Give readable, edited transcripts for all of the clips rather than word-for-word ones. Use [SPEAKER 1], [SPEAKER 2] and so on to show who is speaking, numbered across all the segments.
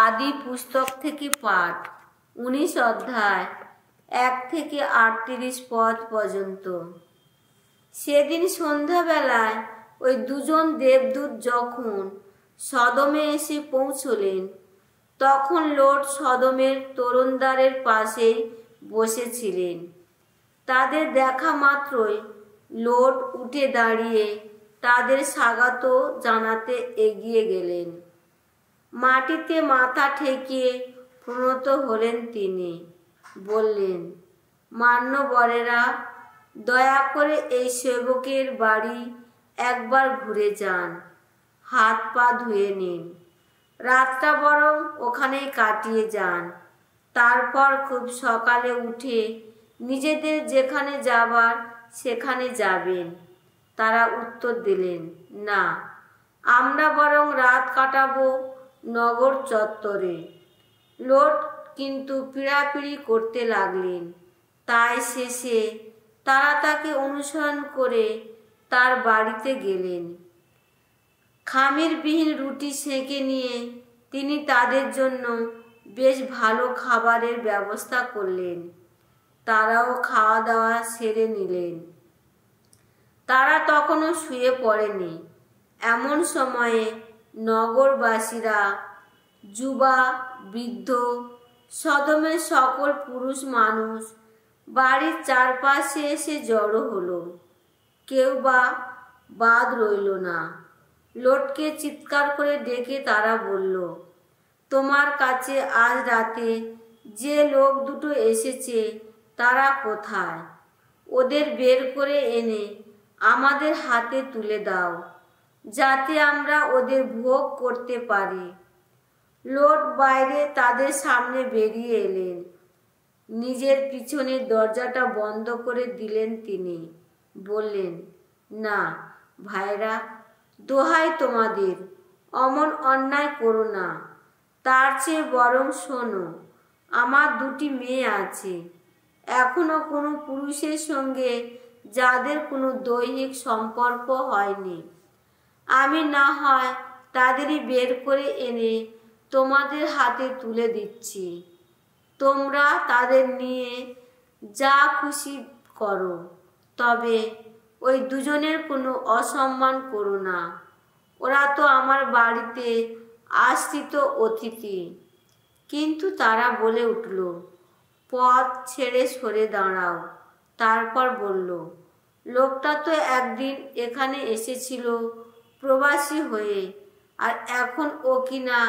[SPEAKER 1] আদি পুস্তক থেকে পাঠ 19 অধ্যায় 1 থেকে 38 পদ পর্যন্ত। সেদিন সন্ধ্যাবেলায় ওই দুজন দেবদূত যখন সদমে এসে পৌঁছলেন, তখন লোট সদমের তোরণদ্বারের পাশেই বসেছিলেন। তাদের দেখা মাত্রই লোট উঠে দাঁড়িয়ে তাদের স্বাগত জানাতে এগিয়ে গেলেন। মাটিতে মাথা ঠেকিয়ে প্রণত হলেন তিনি। বললেন, মান্যবরেরা, দয়া করে এই সেবকের বাড়ি একবার ঘুরে যান, হাত পা ধুয়ে নিন, রাতটা বরং ওখানেই কাটিয়ে যান। তারপর খুব সকালে উঠে নিজেদের যেখানে যাবার সেখানে যাবেন। তারা উত্তর দিলেন, না, আমরা বরং রাত কাটাবো নগর চত্বরে। লোট কিন্তু পীড়াপিড়ি করতে লাগলেন। তাই শেষে তারা তাকে অনুসরণ করে তার বাড়িতে গেলেন। খামিরবিহীন রুটি সেঁকে নিয়ে তিনি তাদের জন্য বেশ ভালো খাবারের ব্যবস্থা করলেন। তারাও খাওয়া দাওয়া সেরে নিলেন। তারা তখনও শুয়ে পড়েনি। এমন সময়ে নগরবাসীরা, যুবা, বৃদ্ধ, সদমের সকল পুরুষ মানুষ বাড়ির চারপাশে এসে জড়ো হলো। কেউ বা বাদ রইল না। লোটকে চিৎকার করে ডেকে তারা বলল, তোমার কাছে আজ রাতে যে লোক দুটো এসেছে তারা কোথায়? ওদের বের করে এনে আমাদের হাতে তুলে দাও, যাতে আমরা ওদের ভোগ করতে পারি। লোট বাইরে তাদের সামনে বেরিয়ে এলেন। নিজের পিছনের দরজাটা বন্ধ করে দিলেন তিনি। বললেন, না ভাইরা, দোহাই তোমাদের, অমন অন্যায় করো না। তার চেয়ে বরং শোনো, আমার দুটি মেয়ে আছে, এখনো কোনো পুরুষের সঙ্গে যাদের কোনো দৈহিক সম্পর্ক হয়নি। আমি না হয় তাদেরই বের করে এনে তোমাদের হাতে তুলে দিচ্ছি। তোমরা তাদের নিয়ে যা খুশি করো, তবে ওই দুজনের কোনো অসম্মান করো না। ওরা তো আমার বাড়িতে আশ্রিত অতিথি। কিন্তু তারা বলে উঠল, পথ ছেড়ে সরে দাঁড়াও। তারপর বলল, লোকটা তো একদিন এখানে এসেছিল প্রবাসী হয়ে, আর এখন ও কিনা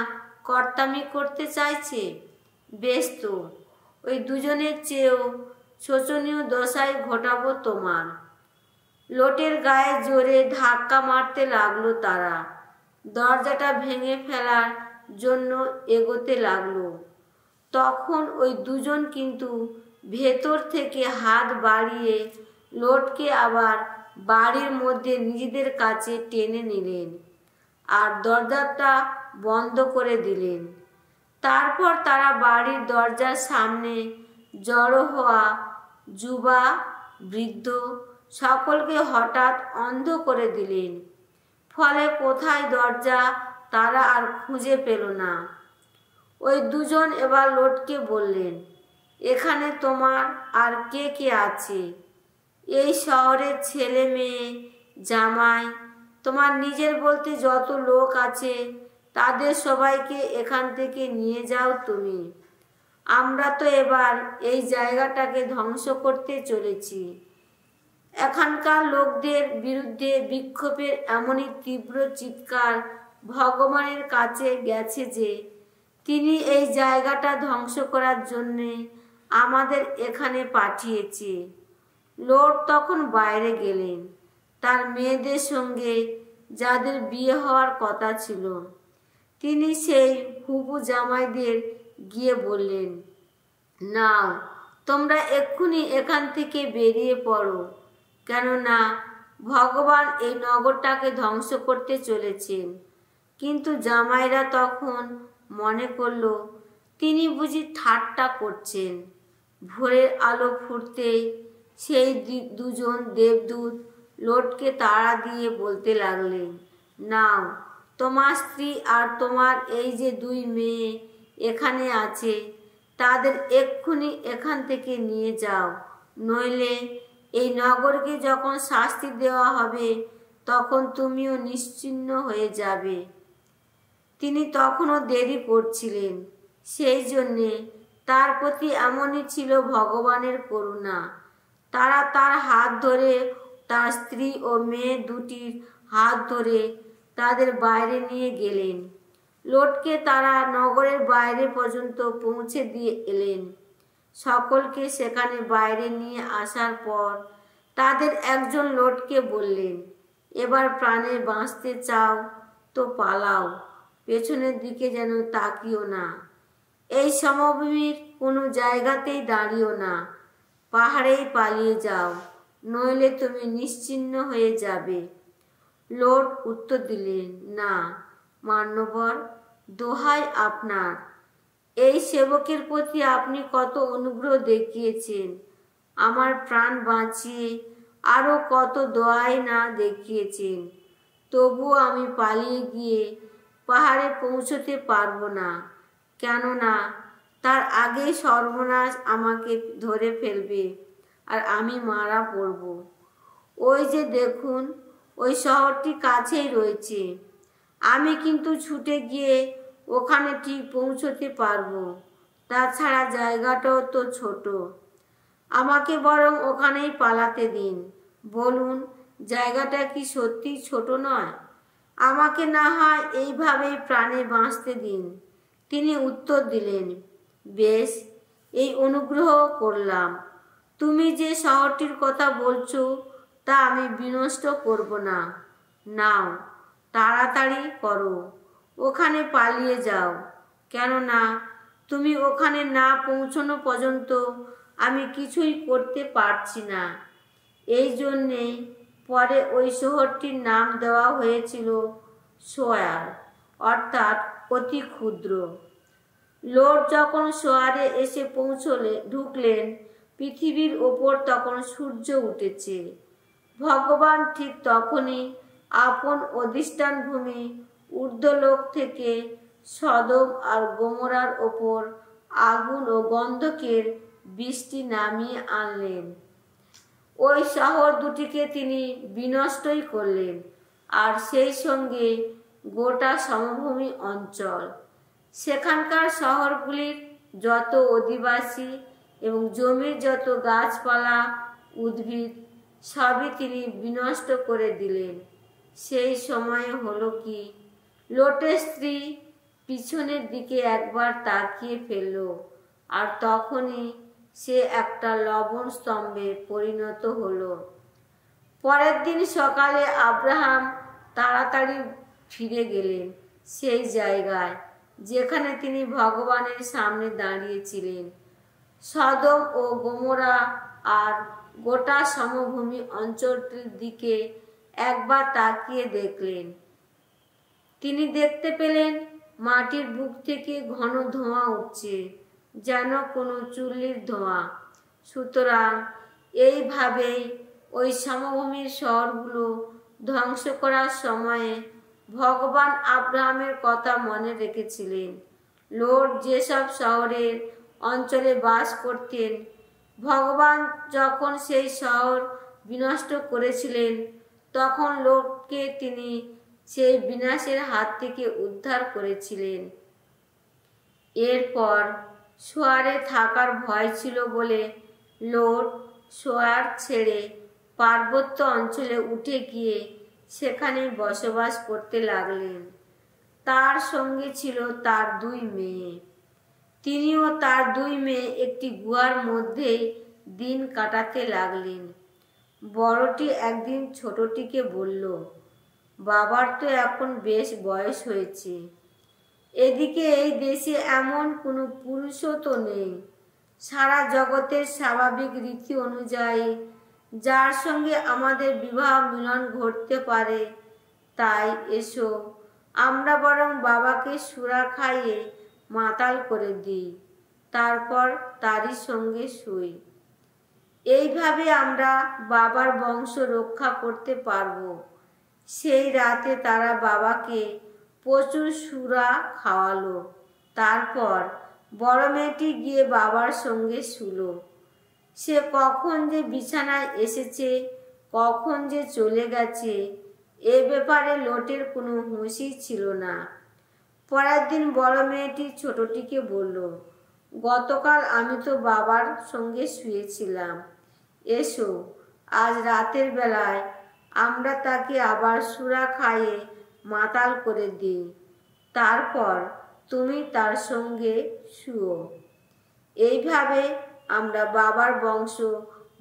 [SPEAKER 1] কর্তামি করতে চাইছে। বেশ তো, ওই দুজনের চেয়েও শোচনীয় দশায় ঘটাবো তোমার। লোটের গায়ে জোরে ধাক্কা মারতে লাগলো তারা। দরজাটা ভেঙে ফেলার জন্য এগোতে লাগলো। তখন ওই দুজন কিন্তু ভেতর থেকে হাত বাড়িয়ে লোটকে আবার বাড়ির মধ্যে নিজেদের কাছে টেনে নিলেন আর দরজাটা বন্ধ করে দিলেন। তারপর তারা বাড়ির দরজার সামনে জড়ো হওয়া যুবা, বৃদ্ধ সকলকে হঠাৎ অন্ধ করে দিলেন। ফলে কোথায় দরজা তারা আর খুঁজে পেল না। ওই দুজন এবার লোটকে বললেন, এখানে তোমার আর কে কে আছে? এই শহরের ছেলে মেয়ে, জামাই, তোমার নিজের বলতে যত লোক আছে তাদের সবাইকে এখান থেকে নিয়ে যাও তুমি। আমরা তো এবার এই জায়গাটাকে ধ্বংস করতে চলেছি। এখানকার লোকদের বিরুদ্ধে বিক্ষোভের এমনই তীব্র চিৎকার ভগবানের কাছে গেছে যে তিনি এই জায়গাটা ধ্বংস করার জন্যে আমাদের এখানে পাঠিয়েছে। লোট তখন বাইরে গেলেন। তার মেয়েদের সঙ্গে যাদের বিয়ে হওয়ার কথা ছিল, তিনি সেই হুবু জামাইদের গিয়ে বললেন, নাও, তোমরা এক্ষুনি এখান থেকে বেরিয়ে পড়ো, কেননা ভগবান এই নগরটাকে ধ্বংস করতে চলেছেন। কিন্তু জামাইরা তখন মনে করল তিনি বুঝি ঠাট্টা করছেন। ভোরের আলো ফুটতেই সেই দুজন দেবদূত লোটকে তাড়া দিয়ে বলতে লাগলেন, নাও, তোমার স্ত্রী আর তোমার এই যে দুই মেয়ে এখানে আছে, তাদের এক্ষুনি এখান থেকে নিয়ে যাও, নইলে এই নগরকে যখন শাস্তি দেওয়া হবে তখন তুমিও নিশ্চিহ্ন হয়ে যাবে। তিনি তখনও দেরি করছিলেন, সেই জন্যে তার প্রতি এমনই ছিল ভগবানের করুণা। তারা তার হাত ধরে, তার স্ত্রী ও মেয়ে দুটির হাত ধরে তাদের বাইরে নিয়ে গেলেন। লোটকে তারা নগরের বাইরে পর্যন্ত পৌঁছে দিয়ে এলেন। সকলকে সেখানে বাইরে নিয়ে আসার পর তাদের একজন লোটকে বললেন, এবার প্রাণে বাঁচতে চাও তো পালাও, পেছনের দিকে যেন তাকিও না, এই সমভূমির কোনো জায়গাতেই দাঁড়িও না, পাহাড়েই পালিয়ে যাও, নইলে তুমি নিশ্চিহ্ন হয়ে যাবে। লোট উত্তর দিলেন, না মান্যবর, দোহাই আপনার, এই সেবকের প্রতি আপনি কত অনুগ্রহ দেখিয়েছেন, আমার প্রাণ বাঁচিয়ে আরও কত দয়াই না দেখিয়েছেন, তবুও আমি পালিয়ে গিয়ে পাহাড়ে পৌঁছতে পারবো না, কেননা তার আগেই সর্বনাশ আমাকে ধরে ফেলবে আর আমি মারা পড়ব। ওই যে দেখুন, ওই শহরটি কাছেই রয়েছে, আমি কিন্তু ছুটে গিয়ে ওখানে ঠিক পৌঁছতে পারবো, তাছাড়া জায়গাটাও তো ছোট, আমাকে বরং ওখানেই পালাতে দিন। বলুন, জায়গাটা কি সত্যি ছোট নয়? আমাকে না হয় এইভাবেই প্রাণে বাঁচতে দিন। তিনি উত্তর দিলেন, বেশ, এই অনুগ্রহ করলাম, তুমি যে শহরটির কথা বলছো তা আমি বিনষ্ট করব না, নাও তাড়াতাড়ি করো, ওখানে পালিয়ে যাও, কেননা তুমি ওখানে না পৌঁছানো পর্যন্ত আমি কিছুই করতে পারছি না। এই জন্যে পরে ওই শহরটির নাম দেওয়া হয়েছিল সোয়ার, অর্থাৎ অতি ক্ষুদ্র। লোট যখন সোয়ারে এসে ঢুকলেন, পৃথিবীর ওপর তখন সূর্য উঠেছে। ভগবান ঠিক তখনই আপন অধিষ্ঠান ভূমি ঊর্ধ্বলোক থেকে সদম আর গোমরার ওপর আগুন ও গন্ধকের বৃষ্টি নামিয়ে আনলেন। ওই শহর দুটিকে তিনি বিনষ্টই করলেন, আর সেই সঙ্গে গোটা সমভূমি অঞ্চল, সেখানকার শহরগুলির যত অধিবাসী এবং জমির যত গাছপালা উদ্ভিদ সবই তিনি বিনষ্ট করে দিলেন। সেই সময়ে হলো কি, লোটের স্ত্রী পিছনের দিকে একবার তাকিয়ে ফেলল, আর তখনই সে একটা লবণ স্তম্ভে পরিণত হলো। পরের দিন সকালে আব্রাহাম তাড়াতাড়ি ফিরে গেলেন সেই জায়গায় যেখানে তিনি ভগবানের সামনে দাঁড়িয়েছিলেন। সদম ও গোমরা আর গোটা সমভূমি অঞ্চলটির দিকে একবার তাকিয়ে দেখলেন। তিনি দেখতে পেলেন মাটির বুক থেকে ঘন ধোঁয়া উঠছে, যেন কোনো চুল্লির ধোঁয়া। সুতরাং এইভাবেই ওই সমভূমির শহরগুলো ধ্বংস করার সময়ে ভগবান আব্রাহামের কথা মনে রেখেছিলেন। লোট যেসব শহরের অঞ্চলে বাস করতেন, ভগবান যখন সেই শহর বিনষ্ট করেছিলেন তখন লোটকে তিনি সেই বিনাশের হাত থেকে উদ্ধার করেছিলেন। এরপর সোয়ারে থাকার ভয় ছিল বলে লোট সোয়ার ছেড়ে পার্বত্য অঞ্চলে উঠে গিয়ে সেখানে বসবাস করতে লাগলেন। তার সঙ্গে ছিল তার 2 মেয়ে। তিনিও তার 2 মেয়ে একটি গুহার মধ্যেই দিন কাটাতে লাগলেন। বড়টি একদিন ছোটটিকে বলল, বাবার তো এখন বেশ বয়স হয়েছে, এদিকে এই দেশে এমন কোনো পুরুষও তো নেই সারা জগতের স্বাভাবিক রীতি অনুযায়ী যার সঙ্গে আমাদের বিবাহ মিলন ঘটতে পারে, তাই এসো আমরা বরং বাবাকে সুরা খাইয়ে মাতাল করে দিই, তারপর তারই সঙ্গে শুই। এইভাবে আমরা বাবার বংশ রক্ষা করতে পারবো। সেই রাতে তারা বাবাকে প্রচুর সুরা খাওয়ালো তারপর বড় মেয়েটি গিয়ে বাবার সঙ্গে শুলো। সে কখন যে বিছানায় এসেছে, কখন যে চলে গেছে, এ ব্যাপারে লোটের কোনো হুঁশই ছিল না। পরের দিন বড় মেয়েটি ছোটটিকে বলল, গতকাল আমি তো বাবার সঙ্গে শুয়েছিলাম। এসো, আজ রাতের বেলায় আমরা তাকে আবার সুরা খাইয়ে মাতাল করে দিই, তারপর তুমি তার সঙ্গে শুও। এইভাবে আমরা বাবার বংশ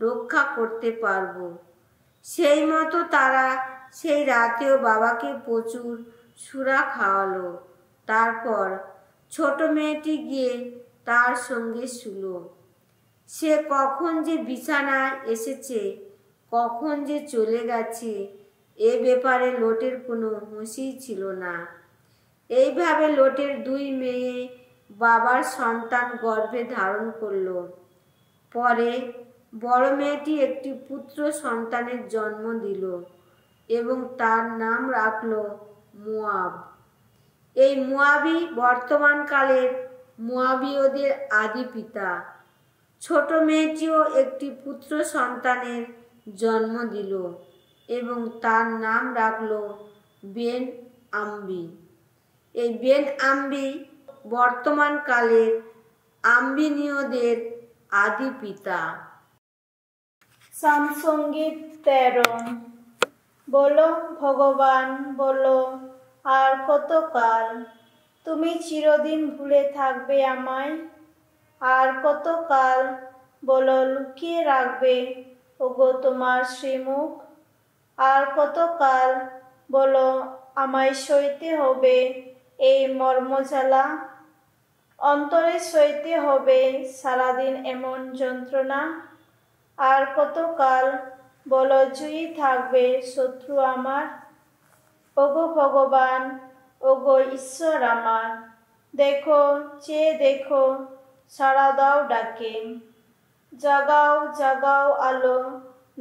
[SPEAKER 1] রক্ষা করতে পারব। সেই মতো তারা সেই রাতেও বাবাকে প্রচুর সুরা খাওয়ালো। তারপর ছোট মেয়েটি গিয়ে তার সঙ্গে শুলো। সে কখন যে বিছানায় এসেছে, কখন যে চলে গেছে, এ ব্যাপারে লোটের কোনো হুঁশই ছিল না। এইভাবে লোটের 2 মেয়ে বাবার সন্তান গর্ভে ধারণ করল। পরে বড় মেয়েটি একটি পুত্র সন্তানের জন্ম দিল এবং তার নাম রাখল মোয়াব। এই মোয়াবই বর্তমানকালের মোয়াবীয়দের আদি পিতা। ছোট মেয়েটিও একটি পুত্র সন্তানের জন্ম দিল এবং তার নাম রাখল বেন আম্বি। এই বেন আম্বি বর্তমানকালের আম্বিনীয়দের আদি পিতা।
[SPEAKER 2] সামসঙ্গীত 13। বলো ভগবান বলো, আর কতকাল তুমি চিরদিন ভুলে থাকবে আমায়? আর কতকাল বলো লুকিয়ে রাখবে ওগো তোমার শ্রীমুখ? আর কতকাল বলো আমায় সইতে হবে এই মর্মজ্বালা? অন্তরে সইতে হবে সারাদিন এমন যন্ত্রণা? আর কতকাল বলো জয়ী থাকবে শত্রু আমার? ওগো ভগবান, ওগো ঈশ্বর আমার, দেখো চেয়ে দেখো, সাড়া দাও ডাকে। জাগাও জাগাও আলো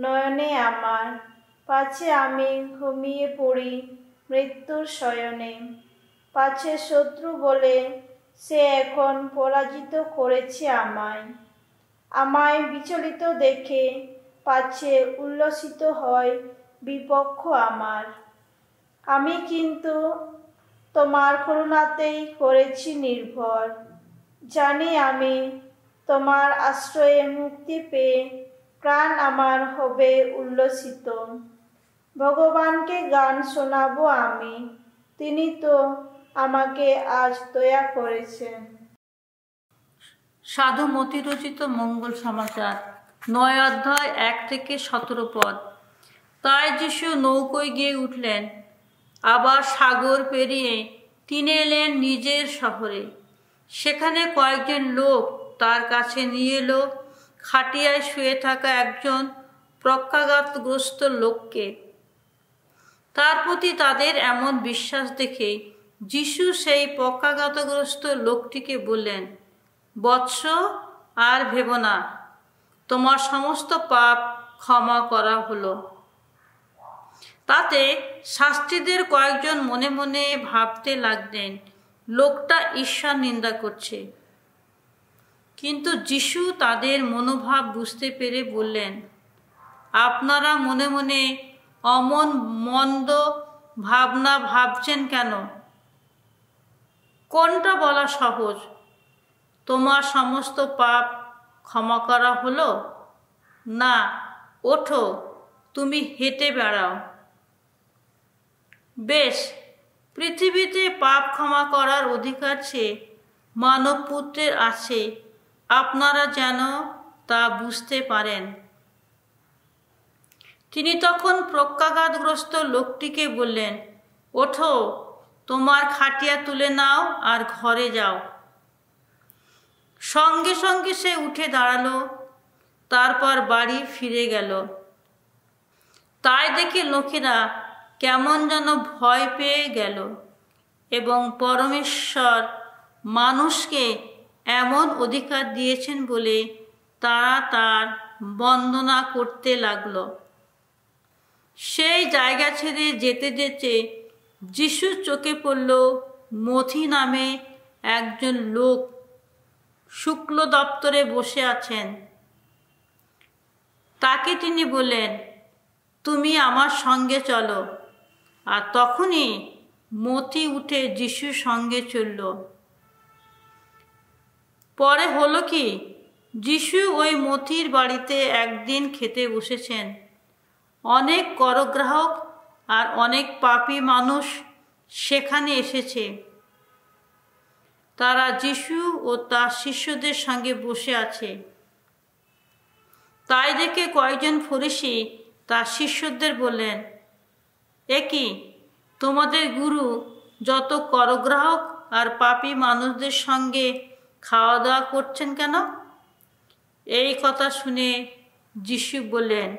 [SPEAKER 2] নয়নে আমার, পাছে আমি ঘুমিয়ে পড়ি মৃত্যুর শয়নে। পাছে শত্রু বলে সে এখন পরাজিত করেছে আমায়। আমায় বিচলিত দেখে পাছে উল্লসিত হয় বিপক্ষ আমার। আমি কিন্তু তোমার করুণাতেই করেছি নির্ভর। জানি আমি তোমার আশ্রয়ে মুক্তি পেয়ে প্রাণ আমার হবে উল্লসিত। ভগবানকে গান শোনাবো আমি, তিনি তো আমাকে আজ দয়া করেছেন।
[SPEAKER 3] সাধুমতি রচিত মঙ্গল সমাচার 9 অধ্যায় 1 থেকে 17 পদ। তাই যিশু নৌকোয় গিয়ে উঠলেন। আবার সাগর পেরিয়ে তিনি এলেন নিজের শহরে। সেখানে কয়েকজন লোক তার কাছে নিয়ে এলো খাটিয়ায় শুয়ে থাকা একজন পক্ষাঘাতগ্রস্ত লোককে। তার প্রতি তাদের এমন বিশ্বাস দেখে যিশু সেই পক্ষাঘাতগ্রস্ত লোকটিকে বললেন, বৎস, আর ভেবো না, তোমার সমস্ত পাপ ক্ষমা করা হলো। তাতে শাস্ত্রীদের কয়েকজন মনে মনে ভাবতে লাগলেন, লোকটা ঈশ্বর নিন্দা করছে। কিন্তু যিশু তাদের মনোভাব বুঝতে পেরে বললেন, আপনারা মনে মনে অমন মন্দ ভাবনা ভাবছেন কেন? কোনটা বলা সহজ, তোমার সমস্ত পাপ ক্ষমা করা হলো, না ওঠো তুমি হেঁটে বেড়াও? বেশ, পৃথিবীতে পাপ ক্ষমা করার অধিকার চেয়ে মানবপুত্রের আছে, আপনারা যেন তা বুঝতে পারেন। তিনি তখন পক্ষাঘাতগ্রস্ত লোকটিকে বললেন, ওঠো, তোমার খাটিয়া তুলে নাও আর ঘরে যাও। সঙ্গে সঙ্গে সে উঠে দাঁড়ালো, তারপর বাড়ি ফিরে গেল। তাই দেখে লোকেরা কেমন যেন ভয় পেয়ে গেল এবং পরমেশ্বর মানুষকে এমন অধিকার দিয়েছেন বলে তারা তার বন্দনা করতে লাগলো। সেই জায়গা ছেড়ে যেতে যেতে যিশুর চোখে পড়ল মথি নামে একজন লোক শুক্ল দপ্তরে বসে আছেন। তাকে তিনি বললেন, তুমি আমার সঙ্গে চলো। আর তখনই মতি উঠে যিশুর সঙ্গে চলল। পরে হলো কি, যিশু ওই মতির বাড়িতে একদিন খেতে বসেছেন। অনেক করগ্রাহক আর অনেক পাপী মানুষ সেখানে এসেছে। তারা যিশু ও তার শিষ্যদের সঙ্গে বসে আছে। তাই দেখে কয়েকজন ফরিসি তার শিষ্যদের বললেন, এ কি, তোমাদের গুরু যত করগ্রাহক আর পাপী মানুষদের সঙ্গে খাওয়া দাওয়া করছেন কেন? এই কথা শুনে যিশু বললেন,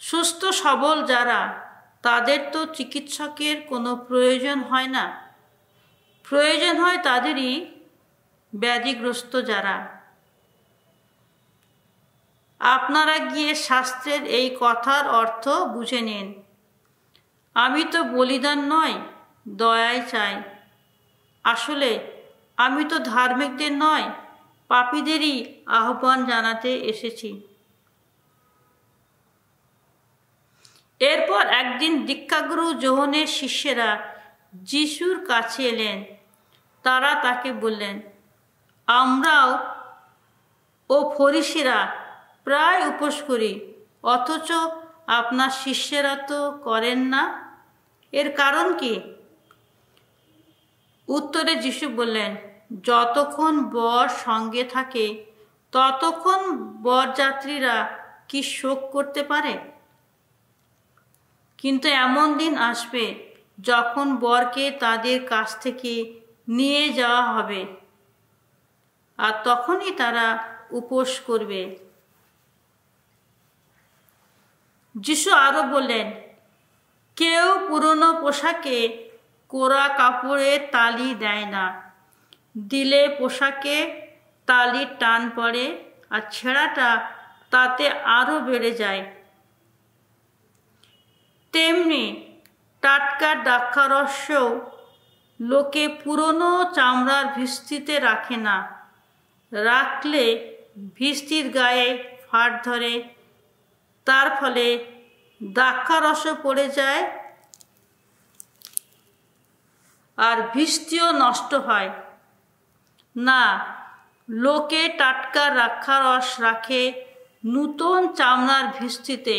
[SPEAKER 3] সুস্থ সবল যারা, তাদের তো চিকিৎসকের কোনো প্রয়োজন হয় না, প্রয়োজন হয় তাদেরই ব্যাধিগ্রস্ত যারা। আপনারা গিয়ে শাস্ত্রের এই কথার অর্থ বুঝে নিন। আমি তো বলিদান নয়, দয়াই চাই। আসলে আমি তো ধার্মিকদের নয়, পাপীদেরই আহ্বান জানাতে এসেছি। এরপর একদিন দীক্ষাগুরু যোহনের শিষ্যেরা যিশুর কাছে এলেন। তারা তাকে বললেন, আমরাও ও ফরিসিরা প্রায় উপোস করি, অথচ আপনার শিষ্যেরা তো করেন না, এর কারণ কি? উত্তরে যিশু বললেন, যতক্ষণ বর সঙ্গে থাকে ততক্ষণ বরযাত্রীরা কি শোক করতে পারে? কিন্তু এমন দিন আসবে যখন বরকে তাদের কাছ থেকে নিয়ে যাওয়া হবে, আর তখনই তারা উপোস করবে। যিশু আরো বললেন, কেউ পুরনো পোশাকে কোরা কাপড়ের তালি দেয় না, দিলে পোশাকে তালির টান পড়ে আর ছেঁড়াটা তাতে আরো বেড়ে যায়। তেমনি টাটকা দ্রাক্ষারসও লোকে পুরনো চামড়ার ভিস্তিতে রাখে না, রাখলে ভিস্তির গায়ে ফাট ধরে, তার ফলে দ্রাক্ষারসও পড়ে যায় আর ভিস্তিও নষ্ট হয় না। লোকে টাটকা দ্রাক্ষারস রাখে নূতন চামড়ার ভিস্তিতে,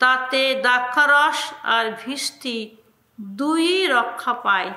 [SPEAKER 3] তাতে দ্রাক্ষারস আর ভিস্তি দুই রক্ষা পায়।